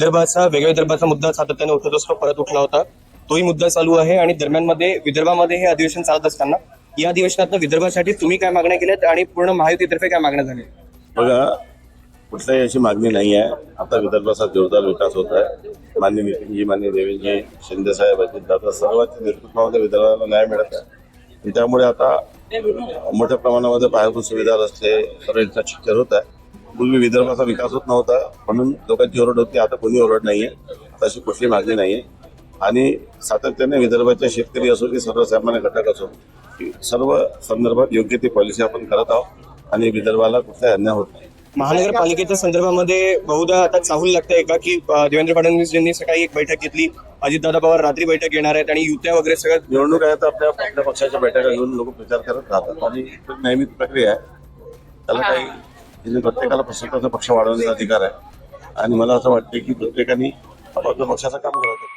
विदर्भाचा वेगळ्या विदर्भाचा मुद्दा सातत्याने उठत असतो, परत उठला होता. तोही मुद्दा चालू आहे आणि दरम्यानमध्ये विदर्भामध्ये हे अधिवेशन चालत असताना या अधिवेशनात विदर्भासाठी तुम्ही काय मागण्या केल्यात आणि पूर्ण महायुतीतर्फे काय मागण्या झाल्या? बघा, कुठल्याही अशी मागणी नाही आहे. आता विदर्भाचा जोरदार विकास होत आहे. माननीय नितीनजी, माननीय देवेंद्रजी, शिंदे साहेब, अजितदादा सर्वांच्या नेतृत्वामध्ये विदर्भाला न्याय मिळत आहे. आणि त्यामुळे आता मोठ्या प्रमाणामध्ये पायाभूत सुविधा, रस्ते, सर्व इन्फ्रास्ट्रक्चर होत आहे. पूर्वी विदर्भाचा विकास होत नव्हता म्हणून लोकांची ओरड होती. आता कोणी ओरड नाहीये, तशी कुठली मागणी नाहीये. आणि सातत्याने विदर्भाचे शेतकरी असो की सर्वसामान्य घटक असो, सर्व संदर्भात योग्य ती पॉलिसी आपण करत आहोत आणि विदर्भाला कुठलाही अन्याय होत नाही. महानगरपालिकेच्या संदर्भामध्ये बहुधा आता चाहूल लागतंय का की देवेंद्र फडणवीस यांनी सकाळी एक बैठक घेतली, अजितदादा पवार रात्री बैठक घेणार आहेत आणि युत्या वगैरे सगळं निवडणूक आहे तर आपल्या पक्षाच्या बैठका घेऊन लोक प्रचार करत राहतात आणि नेहमीच प्रक्रिया आहे. त्याला काही प्रत्येकाला स्वतःचा पक्ष वाढवण्याचा अधिकार आहे आणि मला असं वाटतं की प्रत्येकाने आपापल्या पक्षाचं काम करावं.